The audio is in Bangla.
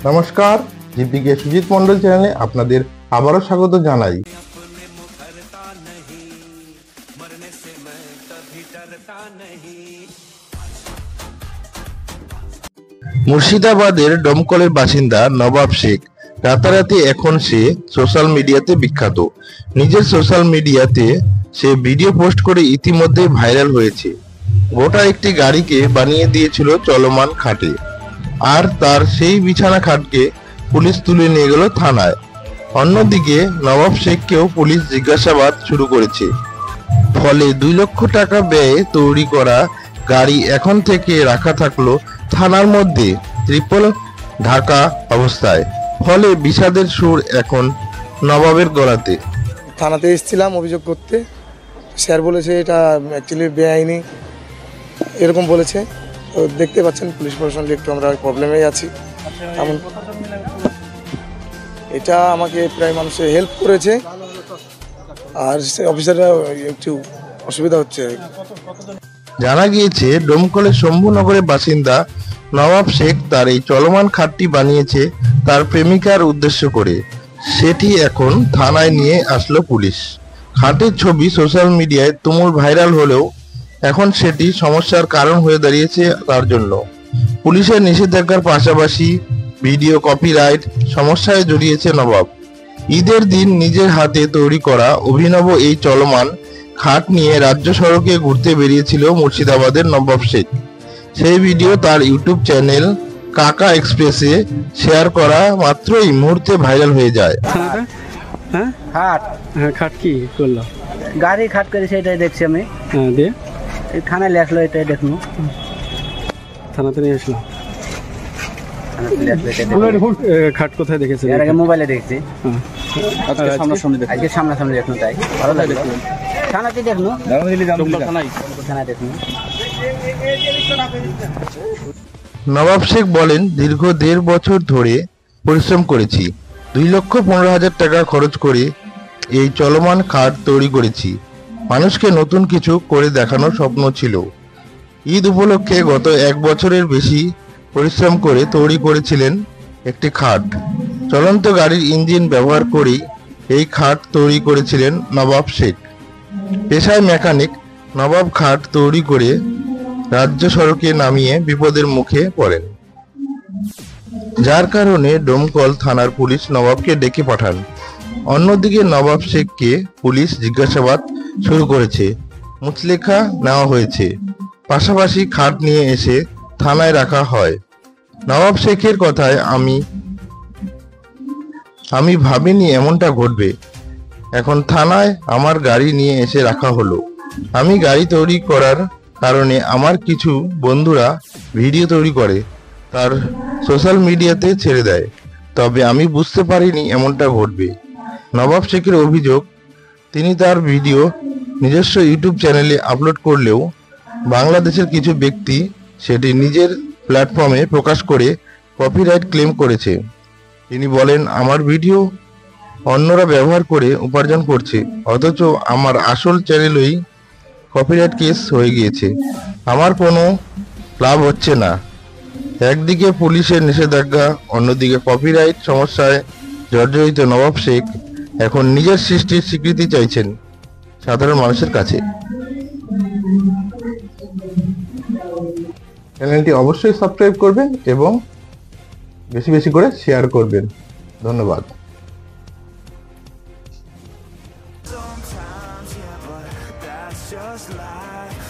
নমস্কার, জিপিকে সুজিত মন্ডল চ্যানেলে আপনাদের আবারও স্বাগত জানাই। মুর্শিদাবাদের ডোমকলের বাসিন্দা নবাব শেখ রাতারাতি এখন সে সোশ্যাল মিডিয়াতে বিখ্যাত। নিজের সোশ্যাল মিডিয়াতে সে ভিডিও পোস্ট করে ইতিমধ্যে ভাইরাল হয়েছে। গোটা একটি গাড়িকে বানিয়ে দিয়েছিল চলমান খাটে, আর তার সেই বিছানা খাটকে পুলিশ তুলে নিয়ে গেল থানায়। অন্যদিকে নবাব শেখকেও পুলিশ জিজ্ঞাসাবাদ শুরু করেছে। ফলে 2 লক্ষ টাকা ব্যয়ে তৈরি করা গাড়ি এখন থেকে রাখা থাকলো থানার মধ্যে ট্রিপল ঢাকা অবস্থায়। ফলে বিষাদের সুর এখন নবাবের গলাতে। থানাতে এসেছিলাম অভিযোগ করতে, স্যার বলেছে এটা অ্যাকচুয়ালি বেআইনি এরকম বলেছে। তো দেখতে পাচ্ছেন পুলিশ প্রশাসন একটু আমরা প্রবলেমেই আছি। এমন এটা আমাকে প্রায় মানুষের হেল্প করেছে, আর অফিসাররা একটু অসুবিধা হচ্ছে। জানা গিয়েছে ডোমকলের শম্ভুনগরের বাসিন্দা নবাব শেখ তার এই চলমান খাটটি বানিয়েছে তার প্রেমিকার উদ্দেশ্য করে। সেটি এখন থানায় নিয়ে আসলো পুলিশ। খাটের ছবি সোশ্যাল মিডিয়ায় তুমুল ভাইরাল হলেও এখন সেটি সমস্যার কারণ হয়ে দাঁড়িয়েছে তার জন্য। পুলিশের নিষেধাজ্ঞার পাশাপাশি ভিডিও কপিরাইট সমস্যায় জড়িয়েছে নবাব। ঈদের দিন নিজের হাতে তৈরি করা অভিনব এই চলমান খাট নিয়ে রাজ্য সড়কে ঘুরতে বেরিয়েছিল মুর্শিদাবাদের নবাব শেখ। সেই ভিডিও তার ইউটিউব চ্যানেল কাকা এক্সপ্রেসে শেয়ার করা মাত্রই মুহূর্তে ভাইরাল হয়ে যায়। খাট কি করলো? গাড়ি খাট করেছে, এটাই দেখছি আমি। দিয়ে থানায় লেখলো, এটাই দেখলো। থানাতে নিয়ে আসলো। খাট কোথায় দেখেছেন? এর আগে মোবাইলে দেখছি, আজকে সামনাসামনি দেখলো, তাই ভালো লাগলো। থানাতে দেখলো, থানায় দেখলো। নবাব শেখ বলেন, দীর্ঘ 1.5 বছর ধরে পরিশ্রম করেছি। 2,15,000 টাকা খরচ করে এই চলমান খাট তৈরি করেছি। মানুষকে নতুন কিছু করে দেখানোর স্বপ্ন ছিল। ঈদ উপলক্ষে গত 1 বছরের বেশি পরিশ্রম করে তৈরি করেছিলেন একটি খাট। চলন্ত গাড়ির ইঞ্জিন ব্যবহার করেই এই খাট তৈরি করেছিলেন নবাব শেখ। পেশায় মেকানিক নবাব খাট তৈরি করে রাজ্য সড়কে নামিয়ে বিপদের মুখে পড়েন, যার কারণে ডোমকল থানার পুলিশ নবাবকে ডেকে পাঠান। অন্যদিকে নবাব শেখকে পুলিশ জিজ্ঞাসাবাদ শুরু করেছে, মুচলেখা নেওয়া হয়েছে, পাশাপাশি খাট নিয়ে এসে থানায় রাখা হয়। নবাব শেখের কথায়, আমি ভাবিনি এমনটা ঘটবে। এখন থানায় আমার গাড়ি নিয়ে এসে রাখা হলো। আমি গাড়ি তৈরি করার কারণে আমার কিছু বন্ধুরা ভিডিও তৈরি করে তার সোশ্যাল মিডিয়াতে ছেড়ে দেয়, তবে আমি বুঝতে পারিনি এমনটা ঘটবে। নবাব শেখের অভিযোগ, তিনি তার ভিডিও নিজস্ব ইউটিউব চ্যানেলে আপলোড করলেও বাংলাদেশের কিছু ব্যক্তি সেটি নিজের প্ল্যাটফর্মে প্রকাশ করে কপিরাইট ক্লেম করেছে। তিনি বলেন, আমার ভিডিও অন্যরা ব্যবহার করে উপার্জন করছে, অথচ আমার আসল চ্যানেলেই কপিরাইট কেস হয়ে গিয়েছে। আমার কোনো লাভ হচ্ছে না। একদিকে পুলিশের নিষেধাজ্ঞা, অন্যদিকে কপিরাইট সমস্যায় জর্জরিত নবাব শেখ এখন নিজের সৃষ্টির স্বীকৃতি চাইছেন সাধারণ মানুষের কাছে। চ্যানেলটি অবশ্যই সাবস্ক্রাইব করবেন এবং বেশি বেশি করে শেয়ার করবেন। ধন্যবাদ। Sometimes, yeah, but that's just life.